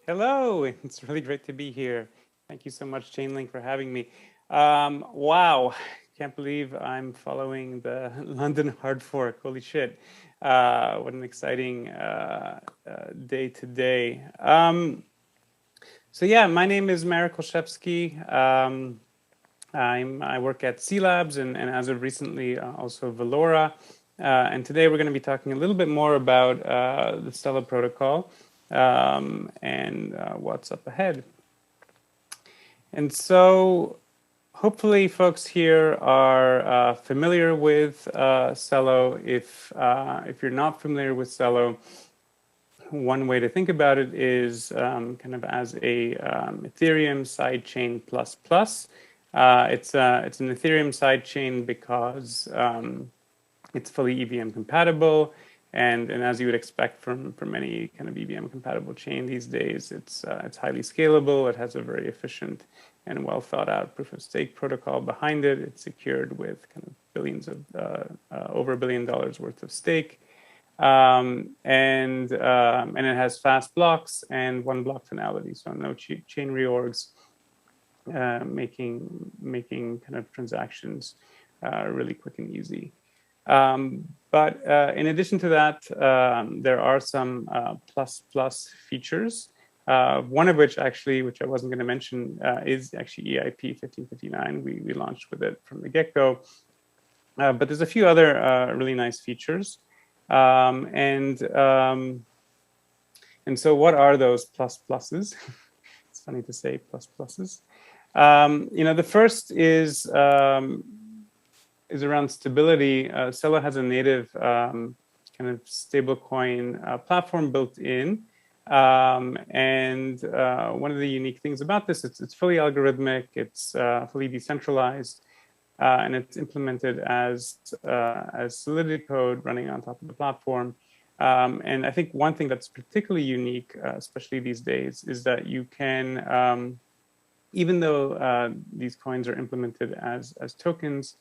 Hello, it's really great to be here. Thank you so much, Chainlink, for having me. Wow, can't believe I'm following the London hard fork. Holy shit. What an exciting day today. So yeah, my name is Marek Olszewski. I work at C Labs and as of recently also Valora. And today we're going to be talking a little bit more about the Celo Protocol and what's up ahead. And so hopefully folks here are familiar with Celo. If you're not familiar with Celo, one way to think about it is kind of as a Ethereum sidechain plus plus. It's an Ethereum sidechain because it's fully EVM compatible, and as you would expect from any kind of EVM compatible chain these days, it's highly scalable. It has a very efficient and well thought out proof of stake protocol behind it. It's secured with kind of billions of over $1 billion worth of stake. And it has fast blocks and one block finality, so no chain reorgs, making kind of transactions really quick and easy. But in addition to that, there are some plus features. One of which actually, which I wasn't going to mention, is actually EIP 1559. We launched with it from the get-go. But there's a few other really nice features. And so what are those pluses? It's funny to say pluses. The first is around stability. Celo has a native kind of stablecoin platform built in. And one of the unique things about this, it's fully algorithmic, it's fully decentralized, and it's implemented as Solidity code running on top of the platform. And I think one thing that's particularly unique, especially these days, is that you can, even though these coins are implemented as tokens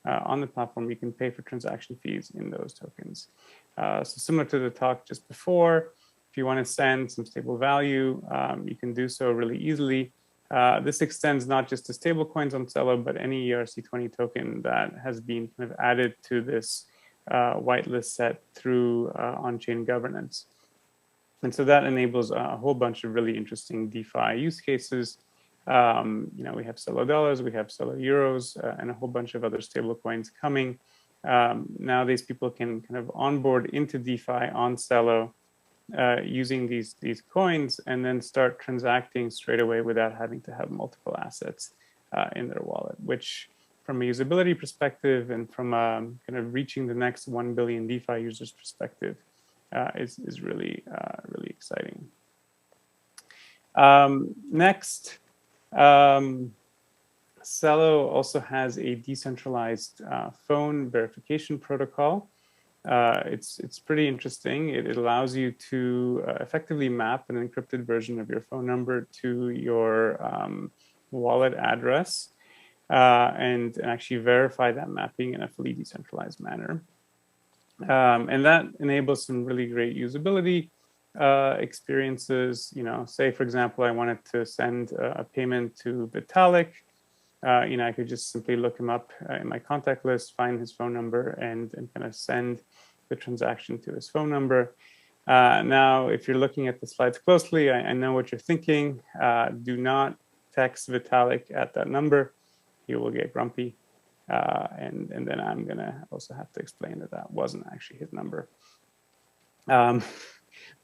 on the platform, you can pay for transaction fees in those tokens. So similar to the talk just before, if you want to send some stable value, you can do so really easily. This extends not just to stablecoins on Celo, but any ERC20 token that has been kind of added to this whitelist set through on-chain governance. And so that enables a whole bunch of really interesting DeFi use cases. We have Celo dollars, we have Celo euros, and a whole bunch of other stablecoins coming. Nowadays, people can kind of onboard into DeFi on Celo using these coins and then start transacting straight away without having to have multiple assets in their wallet, which from a usability perspective and from kind of reaching the next 1 billion DeFi users perspective is really, really exciting. Next, Celo also has a decentralized phone verification protocol. It's pretty interesting. It allows you to effectively map an encrypted version of your phone number to your wallet address and actually verify that mapping in a fully decentralized manner. And that enables some really great usability experiences. Say, for example, I wanted to send a payment to Vitalik. I could just simply look him up in my contact list, find his phone number, and kind of send the transaction to his phone number. Now, if you're looking at the slides closely, I know what you're thinking. Do not text Vitalik at that number. He will get grumpy. And then I'm going to also have to explain that wasn't actually his number.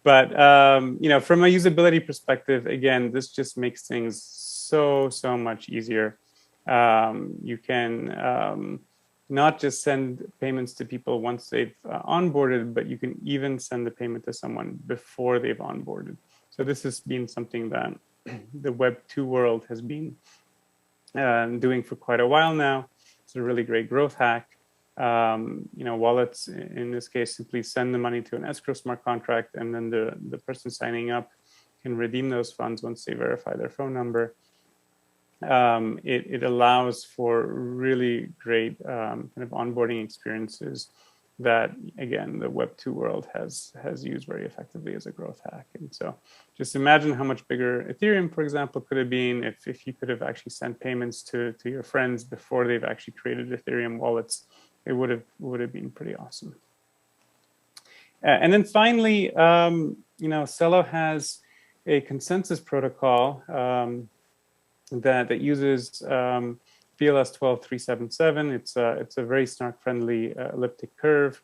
But from a usability perspective, again, this just makes things so much easier. You can not just send payments to people once they've onboarded, but you can even send the payment to someone before they've onboarded. So this has been something that the Web 2 world has been doing for quite a while now. It's a really great growth hack. Wallets, in this case, simply send the money to an escrow smart contract, and then the person signing up can redeem those funds once they verify their phone number. It allows for really great kind of onboarding experiences that, again, the Web2 world has used very effectively as a growth hack. And so just imagine how much bigger Ethereum, for example, could have been if you could have actually sent payments to your friends before they've actually created Ethereum wallets. It would have been pretty awesome. And then finally, you know, Celo has a consensus protocol that uses VLS 12377. It's a very snark-friendly elliptic curve,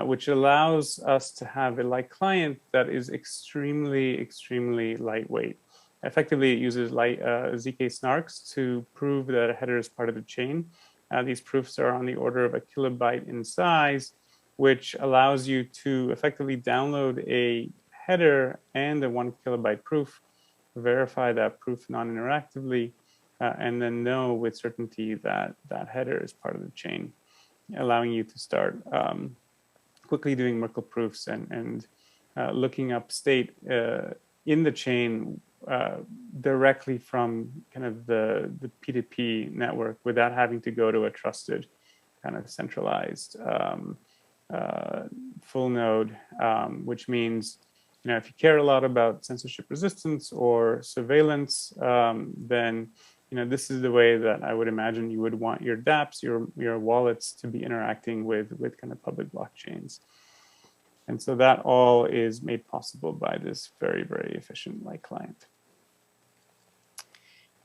which allows us to have a light client that is extremely lightweight. Effectively, it uses ZK snarks to prove that a header is part of the chain. These proofs are on the order of a kilobyte in size, which allows you to effectively download a header and a 1 kilobyte proof, verify that proof non-interactively, and then know with certainty that that header is part of the chain, allowing you to start quickly doing Merkle proofs and looking up state in the chain directly from kind of the P2P network without having to go to a trusted kind of centralized full node, which means, you know, if you care a lot about censorship resistance or surveillance, then, you know, this is the way that I would imagine you would want your dApps, your wallets to be interacting with kind of public blockchains. And so that all is made possible by this very efficient light client.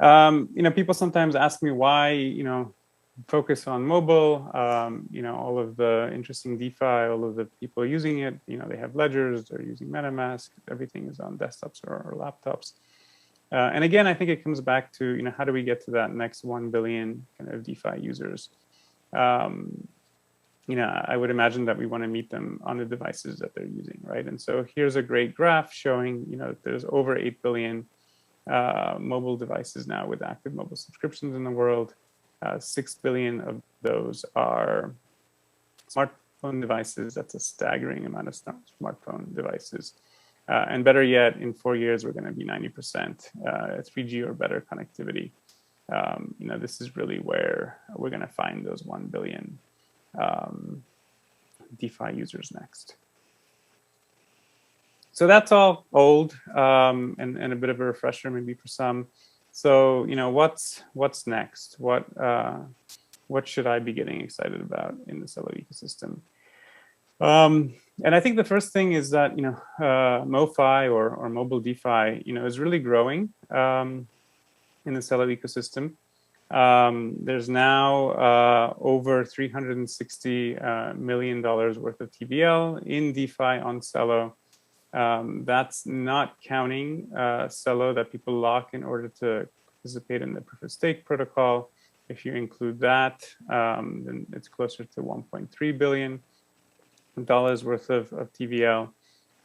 You know, people sometimes ask me why, you know, focus on mobile. You know, all of the interesting DeFi, all of the people using it, you know, they have ledgers, they're using MetaMask, everything is on desktops or laptops. And again, I think it comes back to, you know, how do we get to that next 1 billion kind of DeFi users? You know, I would imagine that we want to meet them on the devices that they're using, right? And so here's a great graph showing, you know, there's over 8 billion mobile devices now with active mobile subscriptions in the world. 6 billion of those are smartphone devices. That's a staggering amount of smartphone devices. And better yet, in 4 years, we're going to be 90% 3G or better connectivity. You know, this is really where we're going to find those 1 billion DeFi users next. So that's all old and a bit of a refresher maybe for some. So, you know, what's next? What should I be getting excited about in the Celo ecosystem? And I think the first thing is that, you know, MoFi or mobile DeFi, you know, is really growing in the Celo ecosystem. There's now over $360 million worth of TVL in DeFi on Celo. That's not counting Celo that people lock in order to participate in the proof of stake protocol. If you include that, then it's closer to $1.3 billion worth of TVL.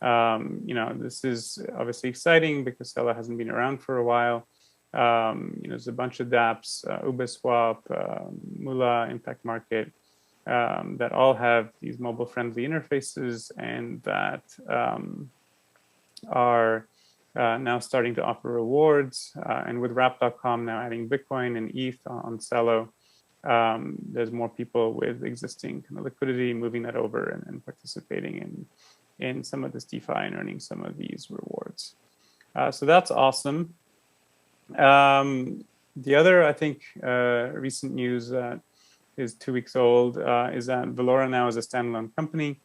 You know, this is obviously exciting because Celo hasn't been around for a while. You know, there's a bunch of dApps, Uniswap, Moolah, Impact Market, that all have these mobile-friendly interfaces and that are now starting to offer rewards. And with Wrap.com now adding Bitcoin and ETH on Celo, there's more people with existing kind of liquidity moving that over and participating in some of this DeFi and earning some of these rewards. So that's awesome. The other, I think, recent news that is 2 weeks old is that Valora now is a standalone company.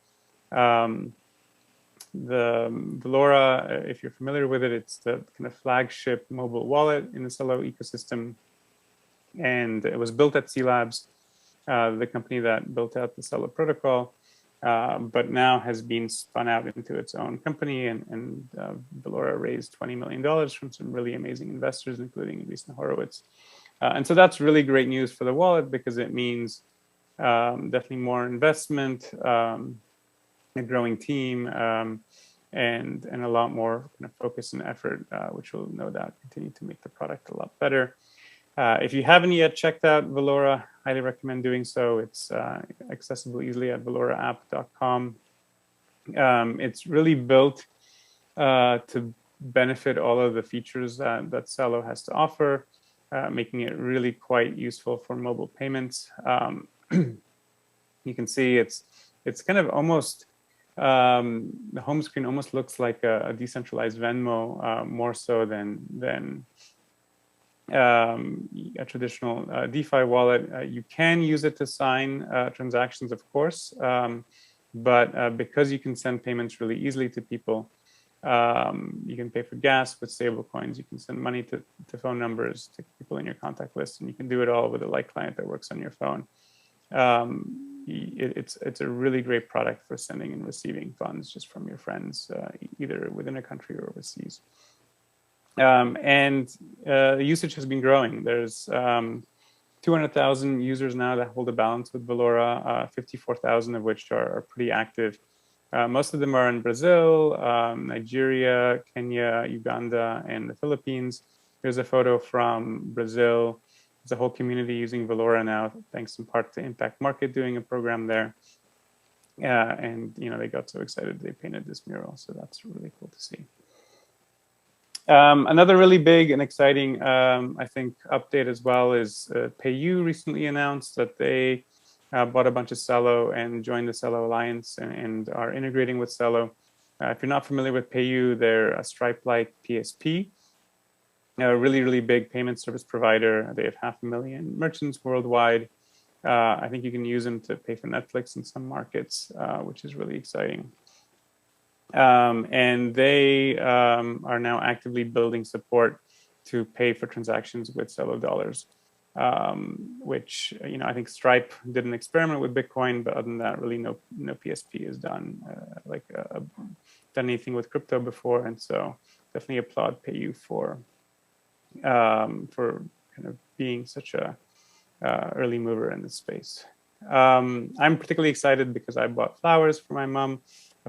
The Valora, if you're familiar with it, it's the kind of flagship mobile wallet in the Celo ecosystem. And it was built at C Labs, the company that built out the Celo Protocol, but now has been spun out into its own company. And Valora raised $20 million from some really amazing investors, including Lisa Horowitz. And so that's really great news for the wallet because it means definitely more investment, a growing team, and a lot more kind of focus and effort, which will no doubt continue to make the product a lot better. If you haven't yet checked out Valora, highly recommend doing so. It's accessible easily at valoraapp.com. It's really built to benefit all of the features that Celo has to offer, making it really quite useful for mobile payments. You can see it's it's kind of almost, the home screen almost looks like a decentralized Venmo, more so than a traditional DeFi wallet. You can use it to sign transactions, of course, but because you can send payments really easily to people, you can pay for gas with stable coins. You can send money to phone numbers, to people in your contact list, and you can do it all with a light client that works on your phone. It's a really great product for sending and receiving funds just from your friends, either within a country or overseas. And the usage has been growing. There's 200,000 users now that hold a balance with Valora, 54,000 of which are pretty active. Most of them are in Brazil, Nigeria, Kenya, Uganda, and the Philippines. Here's a photo from Brazil. There's a whole community using Valora now, thanks in part to Impact Market doing a program there. And they got so excited they painted this mural, so that's really cool to see. Another really big and exciting, I think, update as well is PayU recently announced that they bought a bunch of Celo and joined the Celo Alliance and are integrating with Celo. If you're not familiar with PayU, they're a Stripe-like PSP, a really, really big payment service provider. They have 500,000 merchants worldwide. I think you can use them to pay for Netflix in some markets, which is really exciting. And they are now actively building support to pay for transactions with Celo dollars, which I think Stripe did an experiment with Bitcoin, but other than that, really no PSP has done done anything with crypto before, and so definitely applaud PayU for kind of being such a early mover in this space. I'm particularly excited because I bought flowers for my mom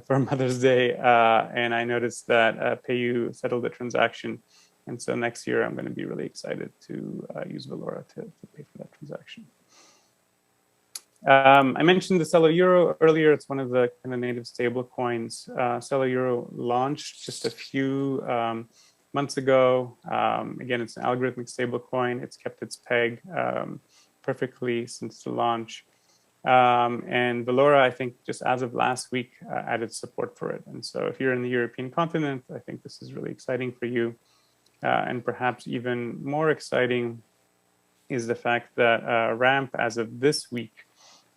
for Mother's Day, and I noticed that PayU settled the transaction, and so next year I'm going to be really excited to use Valora to pay for that transaction. I mentioned the Celo Euro earlier. It's one of the kind of native stable coins. Celo Euro launched just a few months ago. Again, it's an algorithmic stable coin. It's kept its peg perfectly since the launch. And Valora, I think, just as of last week, added support for it. And so if you're in the European continent, I think this is really exciting for you. And perhaps even more exciting is the fact that Ramp, as of this week,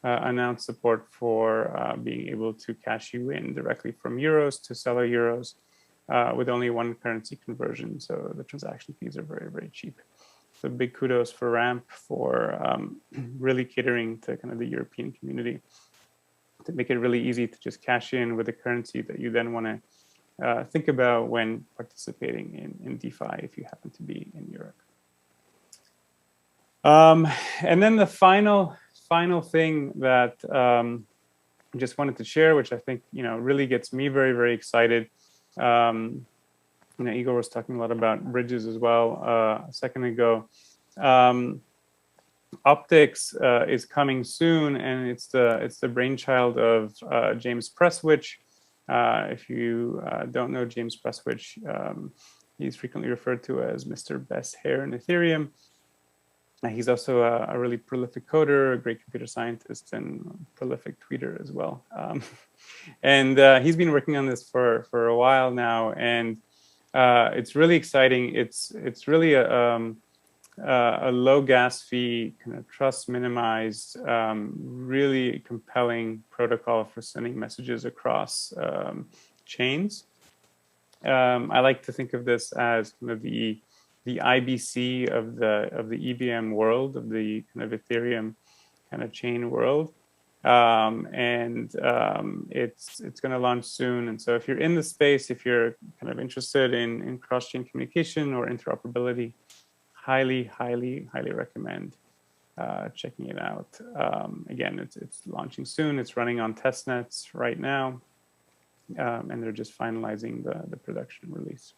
announced support for being able to cash you in directly from euros to Celo euros with only one currency conversion. So the transaction fees are very, very cheap. So big kudos for Ramp for really catering to kind of the European community to make it really easy to just cash in with a currency that you then want to think about when participating in DeFi if you happen to be in Europe. And then the final thing that I just wanted to share, which I think really gets me very, very excited. Igor was talking a lot about bridges as well a second ago. Optics is coming soon, and it's the brainchild of James Presswich. If you don't know James Presswich, he's frequently referred to as Mr. Best Hair in Ethereum. He's also a really prolific coder, a great computer scientist, and prolific tweeter as well. And he's been working on this for a while now, and it's really exciting. It's really a low gas fee, kind of trust minimized, really compelling protocol for sending messages across chains. I like to think of this as kind of the IBC of the EVM world, of the kind of Ethereum kind of chain world. It's going to launch soon. And so if you're in the space, if you're kind of interested in cross-chain communication or interoperability, highly, highly, highly recommend checking it out. Again, it's launching soon. It's running on testnets right now, and they're just finalizing the production release.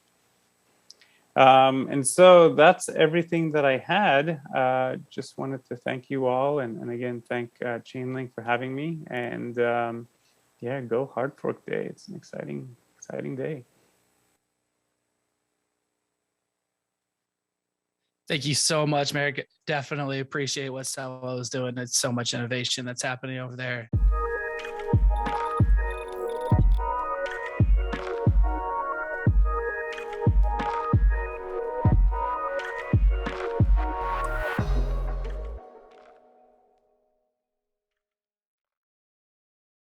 And so that's everything that I had. Just wanted to thank you all, and again, thank Chainlink for having me. And yeah, go Hard Fork Day. It's an exciting day. Thank you so much, Marek. Definitely appreciate what Celo is doing. It's so much innovation that's happening over there.